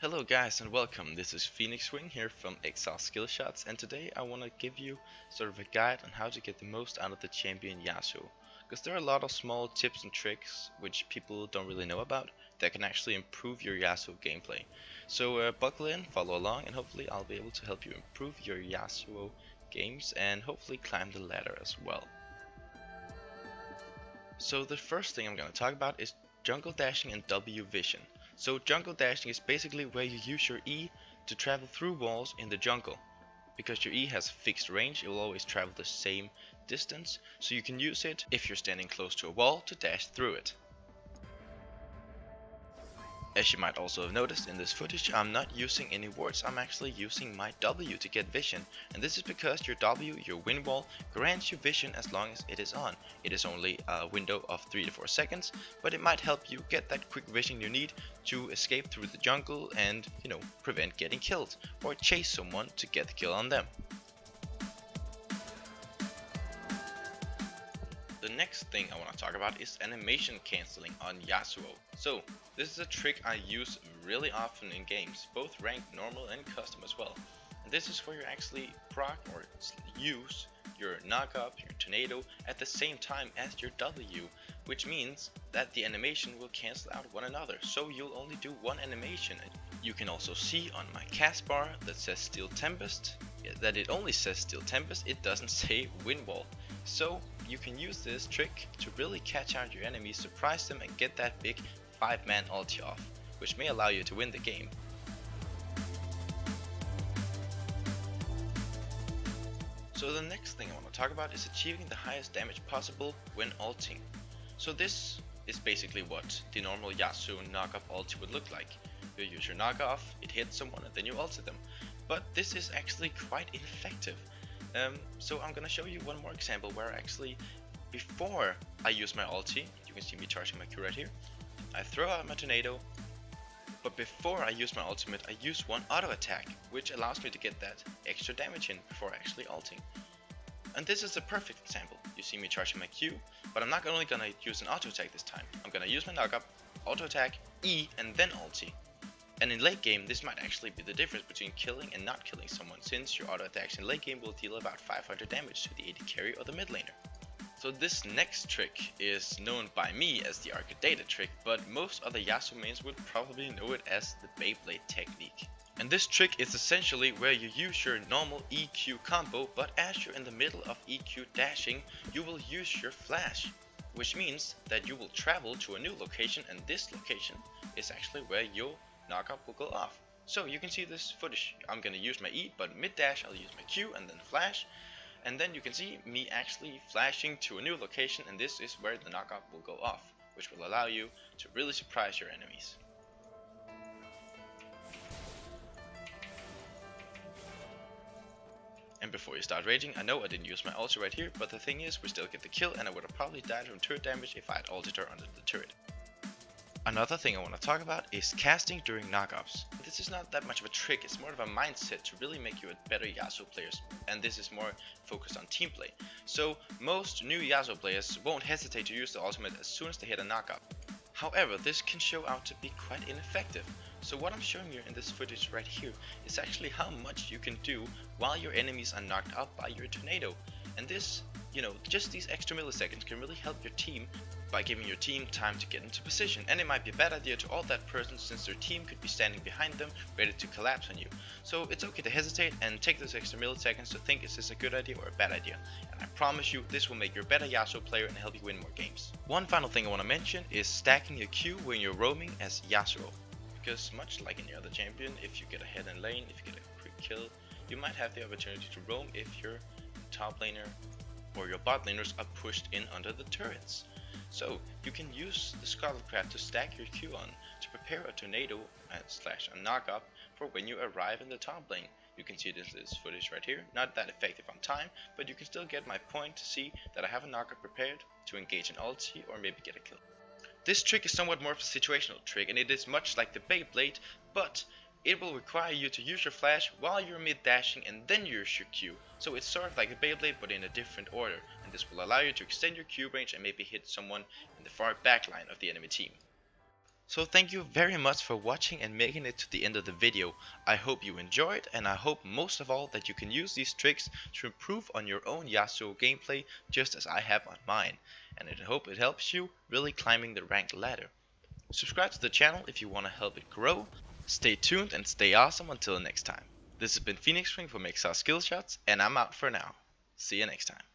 Hello guys and welcome, this is Phoenix Wing here from Exiled Skillshots, and today I want to give you sort of a guide on how to get the most out of the champion Yasuo. Because there are a lot of small tips and tricks which people don't really know about that can actually improve your Yasuo gameplay. So buckle in, follow along, and hopefully I'll be able to help you improve your Yasuo games and hopefully climb the ladder as well. So the first thing I'm going to talk about is jungle dashing and W vision. So jungle dashing is basically where you use your E to travel through walls in the jungle. Because your E has a fixed range, it will always travel the same distance, so you can use it if you're standing close to a wall to dash through it. As you might also have noticed in this footage, I'm not using any wards, I'm actually using my W to get vision. And this is because your W, your wind wall, grants you vision as long as it is on. It is only a window of 3 to 4 seconds, but it might help you get that quick vision you need to escape through the jungle and, prevent getting killed, or chase someone to get the kill on them. The next thing I want to talk about is animation cancelling on Yasuo. So this is a trick I use really often in games, both ranked, normal and custom as well. And this is where you actually proc or use your knockoff, your tornado at the same time as your W, which means that the animation will cancel out one another, so you'll only do one animation. You can also see on my cast bar that says Steel Tempest, that it only says Steel Tempest, it doesn't say Wind Wall. So you can use this trick to really catch out your enemies, surprise them and get that big 5-man ulti off, which may allow you to win the game. So the next thing I want to talk about is achieving the highest damage possible when ulting. So this is basically what the normal Yasuo knockoff ulti would look like. You use your knockoff, it hits someone and then you ulti them. But this is actually quite ineffective. So I'm gonna show you one more example where actually before I use my ulti, you can see me charging my Q right here, I throw out my tornado, but before I use my ultimate I use one auto attack, which allows me to get that extra damage in before actually ulting. And this is a perfect example. You see me charging my Q, but I'm not only gonna use an auto attack this time, I'm gonna use my knockup, auto attack, E and then ulti. And in late game, this might actually be the difference between killing and not killing someone, since your auto attacks in late game will deal about 500 damage to the AD carry or the mid laner. So this next trick is known by me as the Arcadata trick, but most other Yasuo mains would probably know it as the Beyblade technique. And this trick is essentially where you use your normal EQ combo, but as you're in the middle of EQ dashing, you will use your flash. Which means that you will travel to a new location, and this location is actually where your knockoff will go off. So you can see this footage. I'm gonna use my E, but mid dash I'll use my Q and then flash. And then you can see me actually flashing to a new location, and this is where the knockoff will go off, which will allow you to really surprise your enemies. And before you start raging, I know I didn't use my ulti right here, but the thing is we still get the kill, and I would have probably died from turret damage if I had ulted her under the turret. Another thing I want to talk about is casting during knockoffs. This is not that much of a trick, it's more of a mindset to really make you a better Yasuo players, and this is more focused on team play. So most new Yasuo players won't hesitate to use the ultimate as soon as they hit a knockoff. However, this can show out to be quite ineffective. So what I'm showing you in this footage right here is actually how much you can do while your enemies are knocked out by your tornado. And this, just these extra milliseconds can really help your team by giving your team time to get into position. And it might be a bad idea to ult that person, since their team could be standing behind them ready to collapse on you. So it's okay to hesitate and take those extra milliseconds to think, is this a good idea or a bad idea? And I promise you this will make you a better Yasuo player and help you win more games. One final thing I want to mention is stacking your Q when you're roaming as Yasuo. Because much like any other champion, if you get ahead in lane, if you get a quick kill, you might have the opportunity to roam if your top laner or your bot laners are pushed in under the turrets. So you can use the Scuttlecraft to stack your Q on to prepare a tornado / a knockup for when you arrive in the top lane. You can see this footage right here, not that effective on time, but you can still get my point to see that I have a knockup prepared to engage an ulti or maybe get a kill. This trick is somewhat more of a situational trick, and it is much like the Beyblade, but it will require you to use your flash while you're mid dashing and then use your Q. So it's sort of like a Beyblade but in a different order, and this will allow you to extend your Q range and maybe hit someone in the far back line of the enemy team. So thank you very much for watching and making it to the end of the video. I hope you enjoyed, and I hope most of all that you can use these tricks to improve on your own Yasuo gameplay just as I have on mine, and I hope it helps you really climbing the ranked ladder. Subscribe to the channel if you want to help it grow. Stay tuned and stay awesome until next time. This has been Phoenix Spring from Exiled Skillshots, and I'm out for now. See you next time.